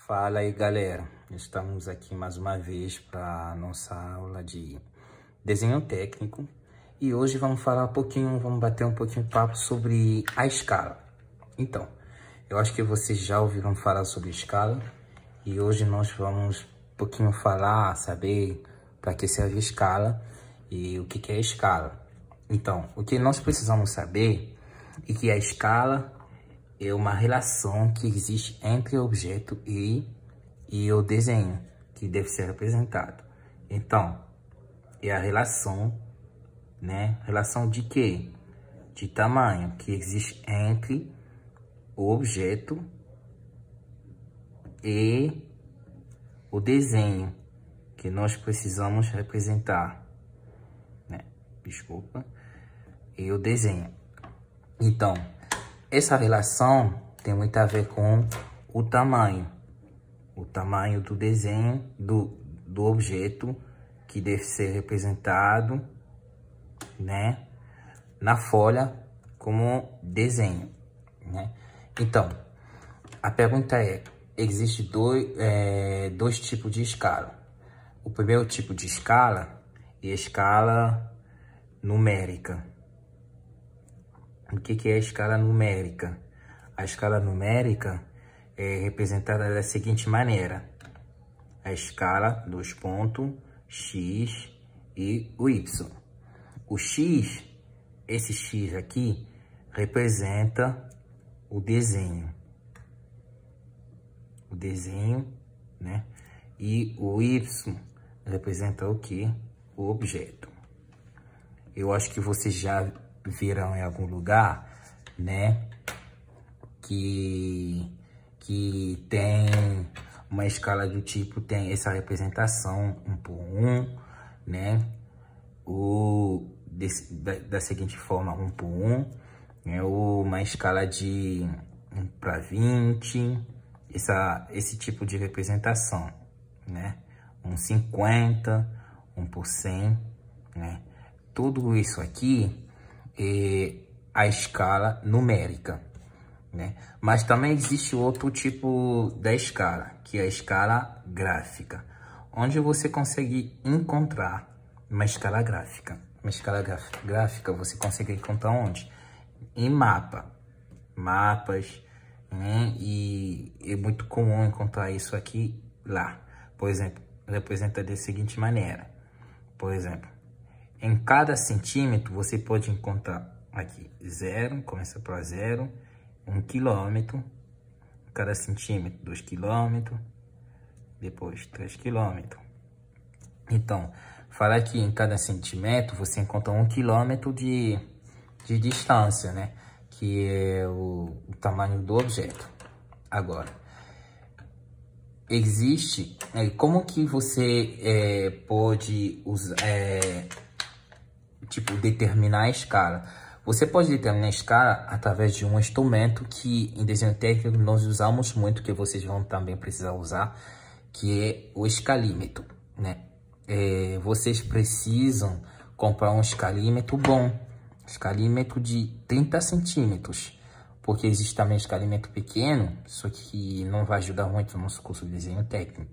Fala aí, galera. Estamos aqui mais uma vez para nossa aula de desenho técnico. E hoje vamos falar um pouquinho, vamos bater um pouquinho de papo sobre a escala. Então, eu acho que vocês já ouviram falar sobre escala. E hoje nós vamos um pouquinho falar, saber para que serve a escala e o que é a escala. Então, o que nós precisamos saber é que a escala é uma relação que existe entre o objeto e o desenho que deve ser representado. Então, é a relação, né? Relação de quê? De tamanho que existe entre o objeto e o desenho que nós precisamos representar, né? Desculpa. E o desenho. Então, essa relação tem muito a ver com o tamanho do desenho do objeto que deve ser representado, né, na folha como desenho, né? Então, a pergunta é, existe dois tipos de escala. O primeiro tipo de escala é a escala numérica. O que é a escala numérica? A escala numérica é representada da seguinte maneira. A escala, dois pontos, x e o y. O x, esse x aqui, representa o desenho. O desenho, né? E o y representa o que? O objeto. Eu acho que vocês já viram em algum lugar, né, que tem uma escala do tipo, tem essa representação 1 por 1, né, da seguinte forma, 1 por 1, né, uma escala de 1 para 20, esse tipo de representação, né, 1,50, 1 por 100, né, tudo isso aqui a escala numérica, né? Mas também existe outro tipo da escala, que é a escala gráfica, onde você consegue encontrar uma escala gráfica. Uma escala gráfica você consegue encontrar onde? Em mapas, né? E é muito comum encontrar isso aqui lá. Por exemplo, representa da seguinte maneira. Por exemplo, em cada centímetro, você pode encontrar aqui 0, começa para 0, 1 quilômetro, cada centímetro, 2 quilômetros, depois 3 quilômetros. Então, falar que em cada centímetro você encontra 1 quilômetro de distância, né? Que é o tamanho do objeto. Agora, existe, como que você pode usar, determinar a escala? Você pode determinar a escala através de um instrumento que em desenho técnico nós usamos muito, que vocês vão também precisar usar, que é o escalímetro, né? Vocês precisam comprar um escalímetro bom, escalímetro de 30 centímetros, porque existe também escalímetro pequeno, só que não vai ajudar muito no nosso curso de desenho técnico.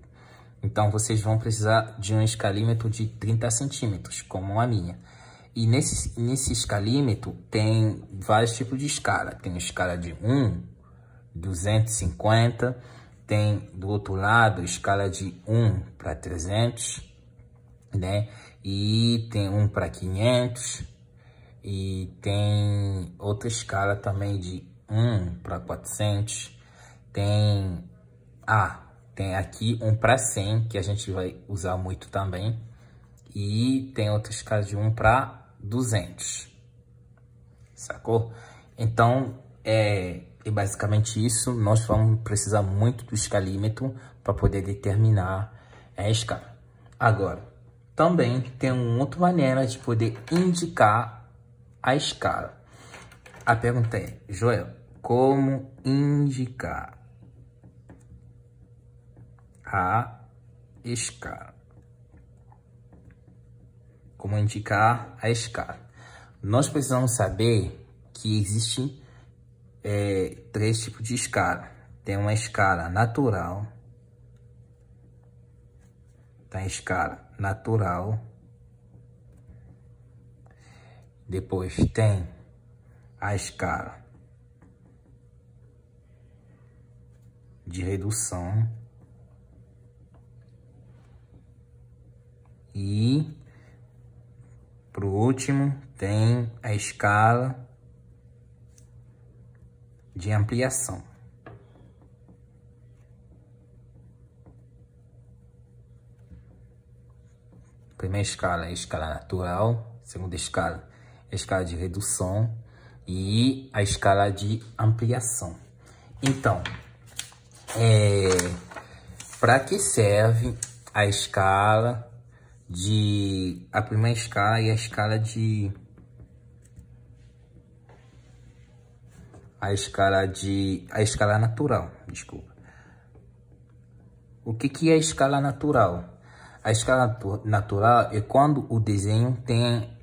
Então, vocês vão precisar de um escalímetro de 30 centímetros, como a minha. E nesse escalímetro tem vários tipos de escala. Tem escala de 1, 250. Tem do outro lado escala de 1 para 300, né? E tem 1 para 500. E tem outra escala também de 1 para 400. Tem aqui 1 para 100, que a gente vai usar muito também. E tem outra escala de 1 para 200, sacou? Então, é basicamente isso. Nós vamos precisar muito do escalímetro para poder determinar a escala. Agora, também tem uma outra maneira de poder indicar a escala. A pergunta é, Joel, como indicar a escala? Como indicar a escala? Nós precisamos saber que existem 3 tipos de escala. Tem uma escala natural, tem a escala natural. Depois tem a escala de redução. E, por último, tem a escala de ampliação. Primeira escala é a escala natural, segunda escala é a escala de redução e a escala de ampliação. Então, para que serve a escala de... a primeira escala e a escala de... a escala natural, desculpa. O que é a escala natural? A escala natural é quando o desenho tem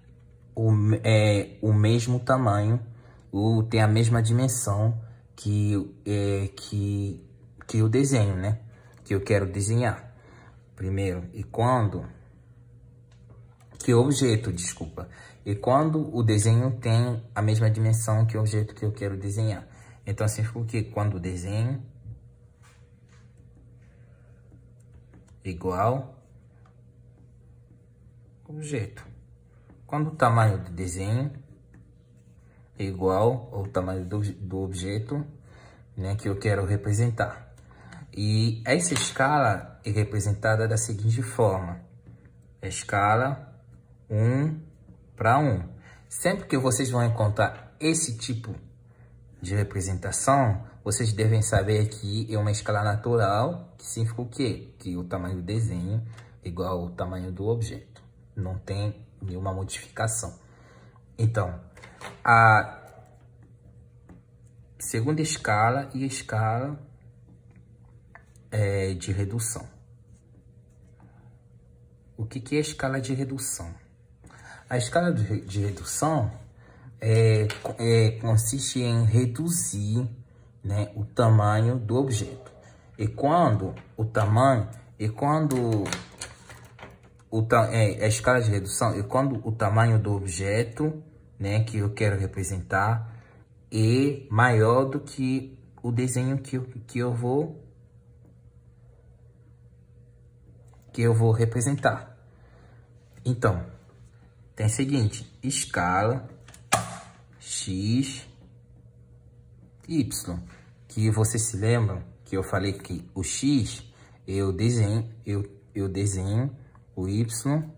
o mesmo tamanho, ou tem a mesma dimensão que o desenho, né? Que eu quero desenhar. Primeiro, e quando... que o objeto, desculpa. E quando o desenho tem a mesma dimensão que o objeto que eu quero desenhar. Então, assim fica o quê? Quando o desenho igual objeto. Quando o tamanho do desenho é igual ao tamanho do objeto, né, que eu quero representar. E essa escala é representada da seguinte forma. A escala 1:1. Sempre que vocês vão encontrar esse tipo de representação, vocês devem saber que é uma escala natural, que significa o quê? Que o tamanho do desenho é igual ao tamanho do objeto. Não tem nenhuma modificação. Então, a segunda escala e a escala de redução. O que é a escala de redução? A escala de redução consiste em reduzir, né, o tamanho do objeto. E quando o tamanho... a escala de redução é quando o tamanho do objeto, né, que eu quero representar é maior do que o desenho que eu vou representar. Então, tem o seguinte: escala x, y, que vocês se lembram que eu falei que o x eu desenho o y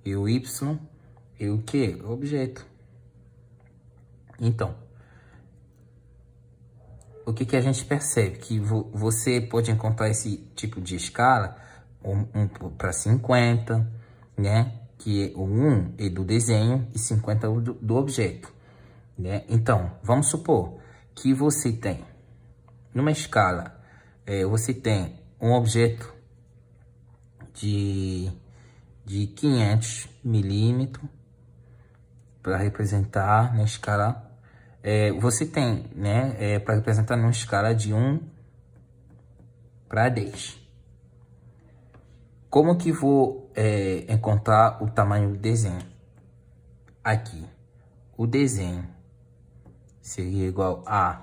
e o y é o que? O objeto. Então, o que a gente percebe? Que você pode encontrar esse tipo de escala para 50, né? Que o 1 é do desenho e 50 é do objeto, né? Então, vamos supor que você tem, numa escala, você tem um objeto de 500 milímetros para representar na escala. Você tem, né, para representar numa escala de 1:10. Como que vou encontrar o tamanho do desenho? Aqui, o desenho seria igual a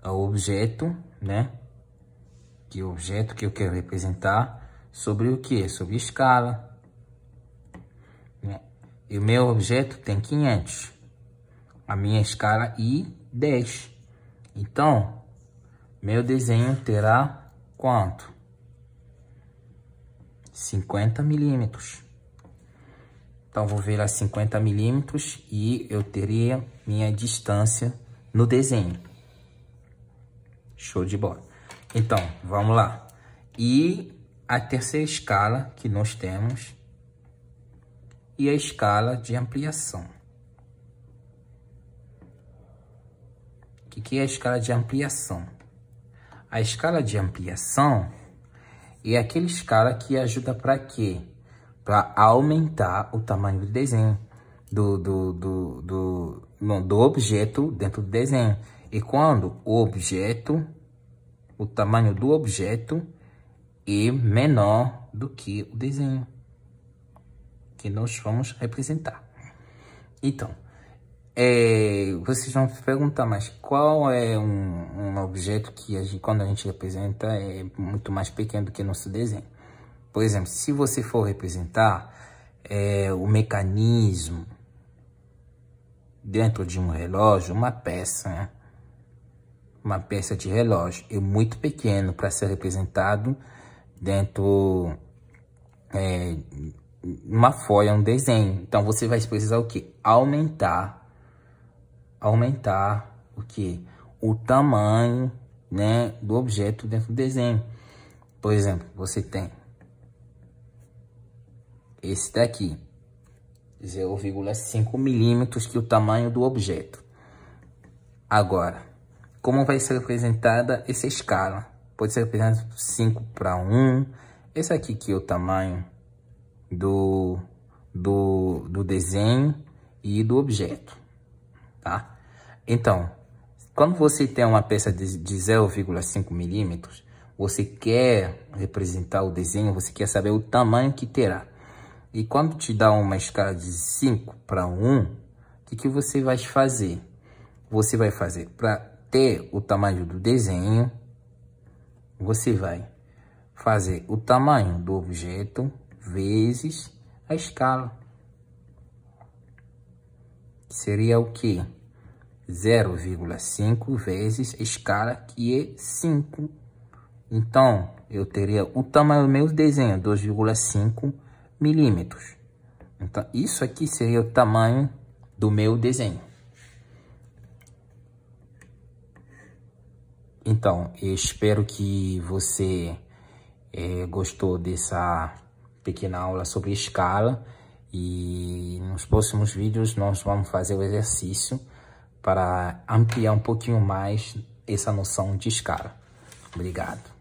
ao objeto, né? Que o objeto que eu quero representar sobre o que? Sobre escala, né? E o meu objeto tem 500, a minha escala I10. Então, meu desenho terá quanto? 50 milímetros. Então, vou ver a 50 milímetros e eu teria minha distância no desenho. Show de bola. Então, vamos lá. E a terceira escala que nós temos e a escala de ampliação. O que é a escala de ampliação? A escala de ampliação é aquela escala que ajuda para quê? Para aumentar o tamanho do desenho, do objeto dentro do desenho. E quando o tamanho do objeto é menor do que o desenho que nós vamos representar. Então, vocês vão perguntar, mas qual é um objeto que quando a gente representa é muito mais pequeno do que nosso desenho? Por exemplo, se você for representar o mecanismo dentro de um relógio, uma peça, né? Uma peça de relógio é muito pequeno para ser representado dentro uma folha, um desenho. Então você vai precisar o que? Aumentar o que? O tamanho, né, do objeto dentro do desenho. Por exemplo, você tem esse daqui, 0,5 milímetros, que é o tamanho do objeto. Agora, como vai ser representada essa escala? Pode ser representada 5:1. Esse aqui que é o tamanho do desenho e do objeto, tá? Então, quando você tem uma peça de 0,5 milímetros, você quer representar o desenho, você quer saber o tamanho que terá. E quando te dá uma escala de 5:1, o que você vai fazer? Você vai fazer, para ter o tamanho do desenho, você vai fazer o tamanho do objeto vezes a escala. Seria o que? 0,5 vezes a escala, que é 5. Então, eu teria o tamanho do meu desenho, 2,5 milímetros. Então, isso aqui seria o tamanho do meu desenho. Então, eu espero que você gostou dessa pequena aula sobre escala, e nos próximos vídeos nós vamos fazer o exercício para ampliar um pouquinho mais essa noção de escala. Obrigado.